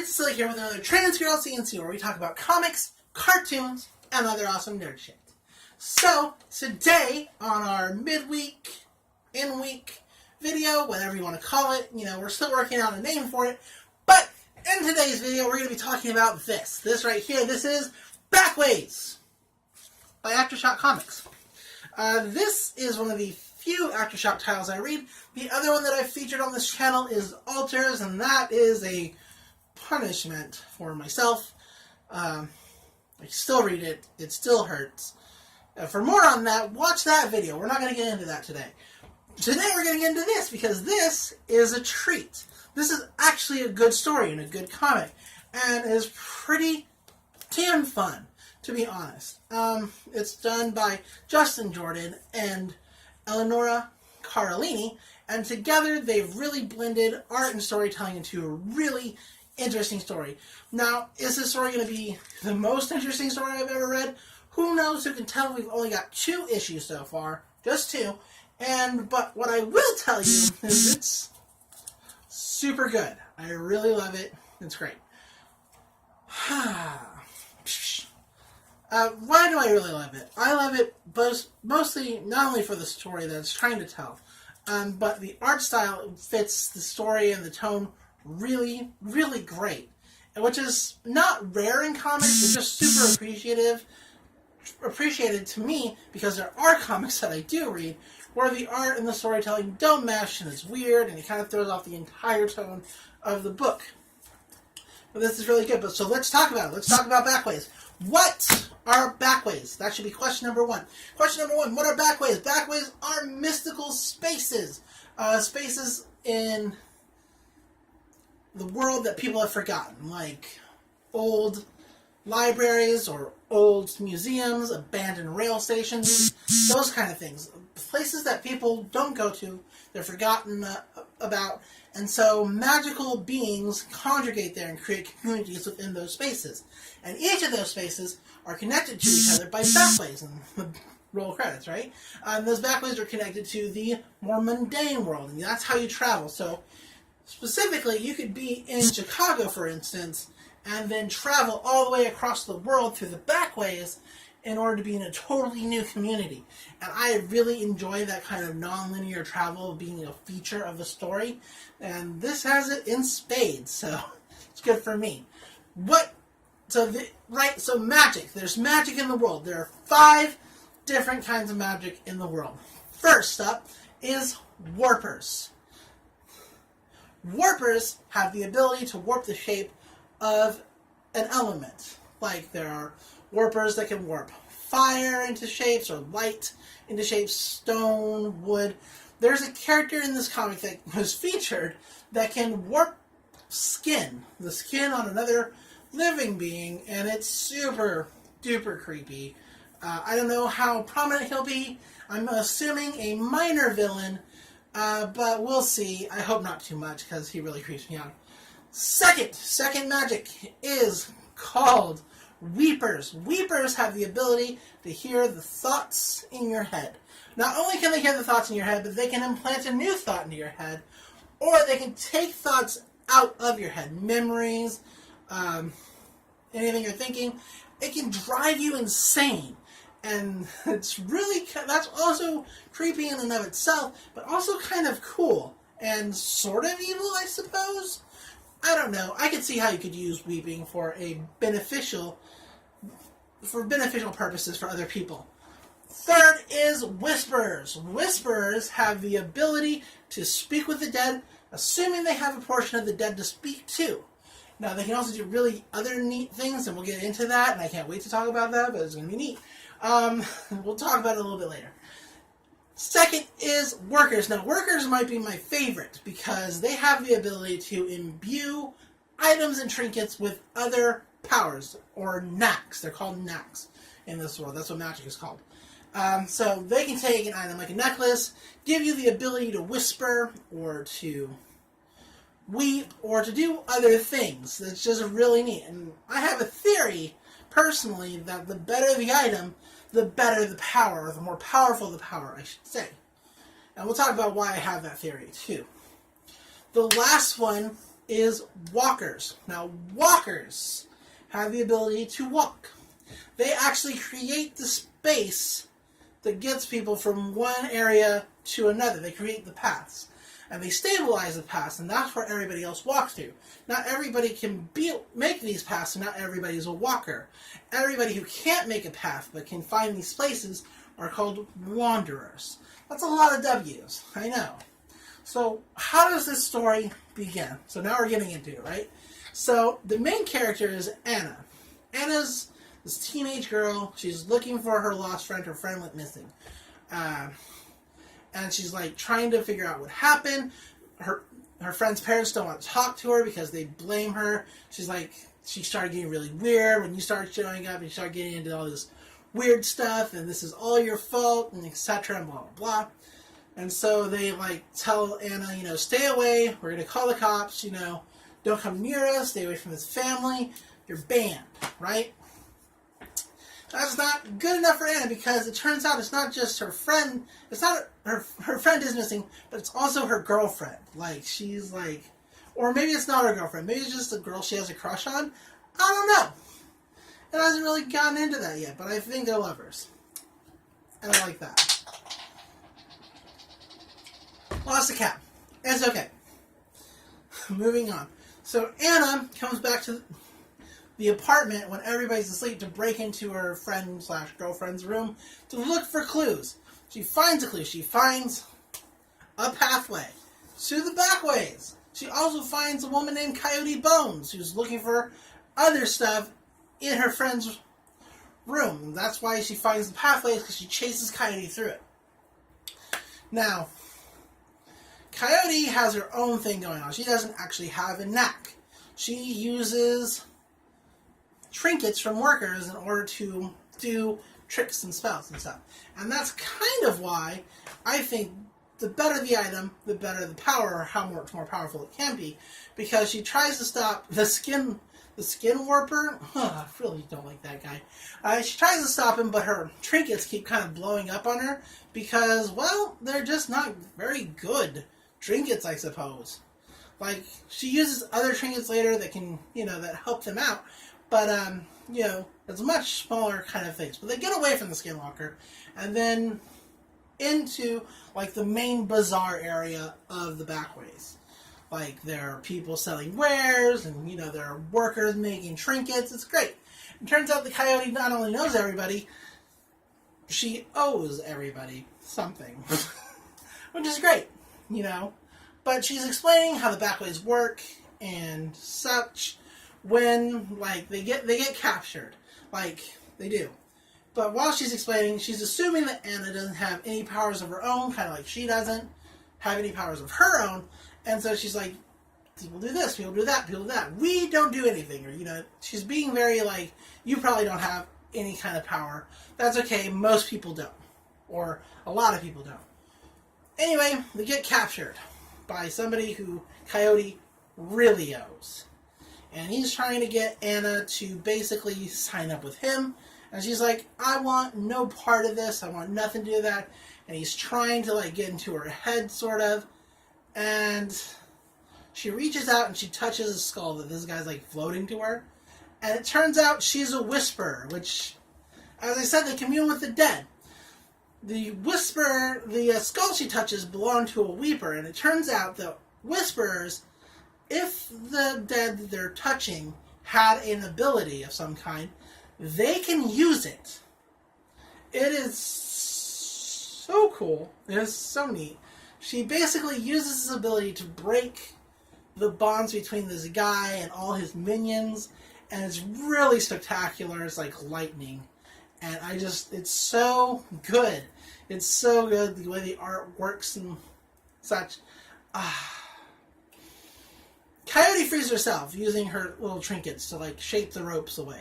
It's Silly here with another Transgirl C where we talk about comics, cartoons, and other awesome nerd shit. So, today, on our midweek, in-week video, whatever you want to call it, we're still working out a name for it, but in today's video, we're going to be talking about this. This right here, this is Backways by Aftershock Comics. This is one of the few Aftershock titles I read. The other one that I've featured on this channel is Alters, and that is a punishment for myself. I still read it. It still hurts. For more on that, watch that video. We're not going to get into that today. Today we're going to get into this because this is a treat. This is actually a good story and a good comic, and is pretty damn fun, to be honest. It's done by Justin Jordan and Eleonora Carolini, and together they've really blended art and storytelling into a really interesting story. Now, is this story going to be the most interesting story I've ever read? Who knows? Who can tell? We've only got 2 issues so far. Just 2. But what I will tell you is it's super good. I really love it. It's great. Why do I really love it? I love it mostly not only for the story that it's trying to tell, but the art style fits the story and the tone really, really great. Which is not rare in comics, but just super appreciated to me, because there are comics that I do read where the art and the storytelling don't mesh and it's weird and it kind of throws off the entire tone of the book. But this is really good. So let's talk about it. Let's talk about Backways. What are Backways? That should be question number 1. Question number 1, what are Backways? Backways are mystical spaces. Spaces in the world that people have forgotten, like old libraries or old museums, abandoned rail stations, those kind of things. Places that people don't go to, they're forgotten about, and so magical beings congregate there and create communities within those spaces. And each of those spaces are connected to each other by backways, and roll credits, right? Those backways are connected to the more mundane world, and that's how you travel. So, specifically, you could be in Chicago, for instance, and then travel all the way across the world through the backways in order to be in a totally new community. And I really enjoy that kind of non-linear travel being a feature of the story. And this has it in spades, so it's good for me. So magic. There's magic in the world. There are 5 different kinds of magic in the world. First up is warpers. Warpers have the ability to warp the shape of an element. Like, there are warpers that can warp fire into shapes, or light into shapes, stone, wood. There's a character in this comic that was featured that can warp skin. The skin on another living being, and it's super duper creepy. I don't know how prominent he'll be. I'm assuming a minor villain, but we'll see. I hope not too much, because he really creeps me out. Second magic is called Weepers. Weepers have the ability to hear the thoughts in your head. Not only can they hear the thoughts in your head, but they can implant a new thought into your head, or they can take thoughts out of your head. Memories, anything you're thinking. It can drive you insane. And that's also creepy in and of itself, but also kind of cool. And sort of evil, I suppose? I don't know. I could see how you could use weeping for beneficial purposes for other people. Third is Whisperers. Whisperers have the ability to speak with the dead, assuming they have a portion of the dead to speak to. Now, they can also do really other neat things, and we'll get into that, and I can't wait to talk about that, but it's going to be neat. We'll talk about it a little bit later. Second is Workers. Now, Workers might be my favorite because they have the ability to imbue items and trinkets with other powers, or knacks. They're called knacks in this world. That's what magic is called. So they can take an item like a necklace, give you the ability to whisper, or to weep, or to do other things. That's just really neat. And I have a theory, personally, that the better the item, the better the power, or the more powerful the power, I should say. And we'll talk about why I have that theory, too. The last one is walkers. Now, walkers have the ability to walk. They actually create the space that gets people from one area to another. They create the paths. And they stabilize the paths, and that's where everybody else walks to. Not everybody can make these paths, and not everybody's a walker. Everybody who can't make a path but can find these places are called wanderers. That's a lot of W's, I know. So how does this story begin? So now we're getting into it, right? So the main character is Anna. Anna's this teenage girl. She's looking for her lost friend. Her friend went missing. And she's like trying to figure out what happened. Her friend's parents don't want to talk to her because they blame her. She's like, she started getting really weird when you start showing up and you start getting into all this weird stuff and this is all your fault and etc. and blah blah blah. And so they like tell Anna, stay away. We're gonna call the cops. Don't come near us. Stay away from this family. You're banned, right? That's not good enough for Anna because it turns out it's not just her friend. It's not her friend is missing, but it's also her girlfriend. Like, she's like, or maybe it's not her girlfriend. Maybe it's just a girl she has a crush on. I don't know. It hasn't really gotten into that yet, but I think they're lovers. And I like that. Lost a cat. It's okay. Moving on. So Anna comes back to the apartment when everybody's asleep to break into her friend/girlfriend's room to look for clues. She finds a clue. She finds a pathway to the Backways. She also finds a woman named Coyote Bones who's looking for other stuff in her friend's room. And that's why she finds the pathways, because she chases Coyote through it. Now, Coyote has her own thing going on. She doesn't actually have a knack. She uses trinkets from workers in order to do tricks and spells and stuff. And that's kind of why I think the better the item, the better the power, or how much more powerful it can be. Because she tries to stop the skin warper. I really don't like that guy. She tries to stop him, but her trinkets keep kind of blowing up on her because, well, they're just not very good trinkets, I suppose. Like, she uses other trinkets later that can, that help them out. But, it's much smaller kind of things. But they get away from the Skinwalker and then into, like, the main bazaar area of the Backways. Like, there are people selling wares and, there are workers making trinkets. It's great. It turns out the Coyote not only knows everybody, she owes everybody something. Which is great, But she's explaining how the Backways work and such. When, like, they get captured. Like, they do. But while she's explaining, she's assuming that Anna doesn't have any powers of her own, kind of like she doesn't have any powers of her own. And so she's like, people do this, people do that, people do that. We don't do anything. Or, she's being very like, you probably don't have any kind of power. That's okay, most people don't. Or a lot of people don't. Anyway, they get captured by somebody who Coyote really owes. And he's trying to get Anna to basically sign up with him. And she's like, I want no part of this. I want nothing to do with that. And he's trying to, like, get into her head, sort of. And she reaches out and she touches a skull that this guy's, like, floating to her. And it turns out she's a whisperer, which, as I said, they commune with the dead. The whisperer, the skull she touches belonged to a weeper. And it turns out that whisperers, if the dead that they're touching had an ability of some kind, they can use it. It is so cool. It is so neat. She basically uses this ability to break the bonds between this guy and all his minions, and it's really spectacular. It's like lightning. And it's so good. It's so good, the way the art works and such. Coyote frees herself using her little trinkets to, like, shape the ropes away.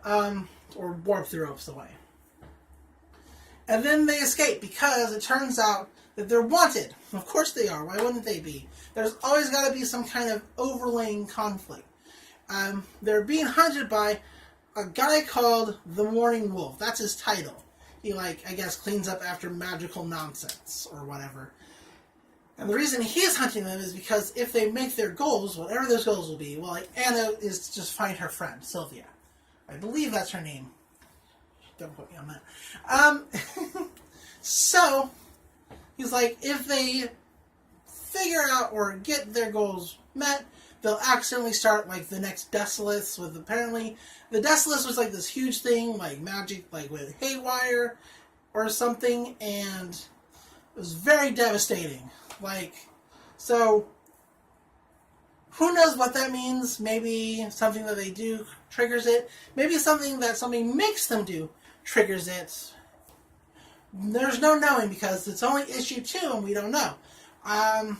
Or warp the ropes away. And then they escape because it turns out that they're wanted. Of course they are. Why wouldn't they be? There's always got to be some kind of overlaying conflict. They're being hunted by a guy called the Morning Wolf. That's his title. He, like, I guess, cleans up after magical nonsense or whatever. And the reason he's hunting them is because if they make their goals, whatever those goals will be, well, like Anna is to just find her friend, Sylvia. I believe that's her name. Don't quote me on that. So, he's like, if they figure out or get their goals met, they'll accidentally start, like, the next Deciliths with, apparently, the Deciliths was, like, this huge thing, like, magic, like, with Haywire or something, and it was very devastating. Like, so, who knows what that means? Maybe something that they do triggers it. Maybe something that somebody makes them do triggers it. There's no knowing because it's only issue 2 and we don't know. I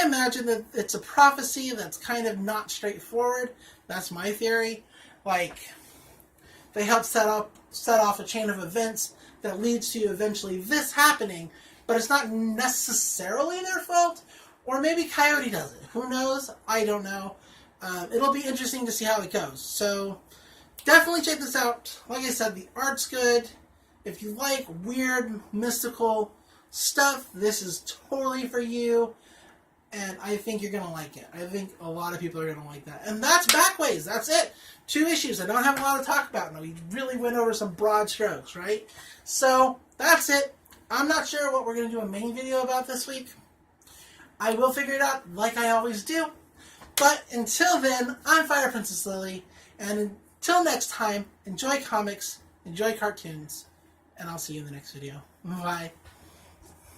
imagine that it's a prophecy that's kind of not straightforward. That's my theory. Like, they help set off a chain of events that leads to eventually this happening, but it's not necessarily their fault. Or maybe Coyote does it. Who knows? I don't know. It'll be interesting to see how it goes. So, definitely check this out. Like I said, the art's good. If you like weird, mystical stuff, this is totally for you. And I think you're going to like it. I think a lot of people are going to like that. And that's Backways. That's it. 2 issues. I don't have a lot to talk about. No, we really went over some broad strokes, right? So, that's it. I'm not sure what we're going to do a main video about this week. I will figure it out like I always do. But until then, I'm Fire Princess Lily. And until next time, enjoy comics, enjoy cartoons, and I'll see you in the next video. Bye.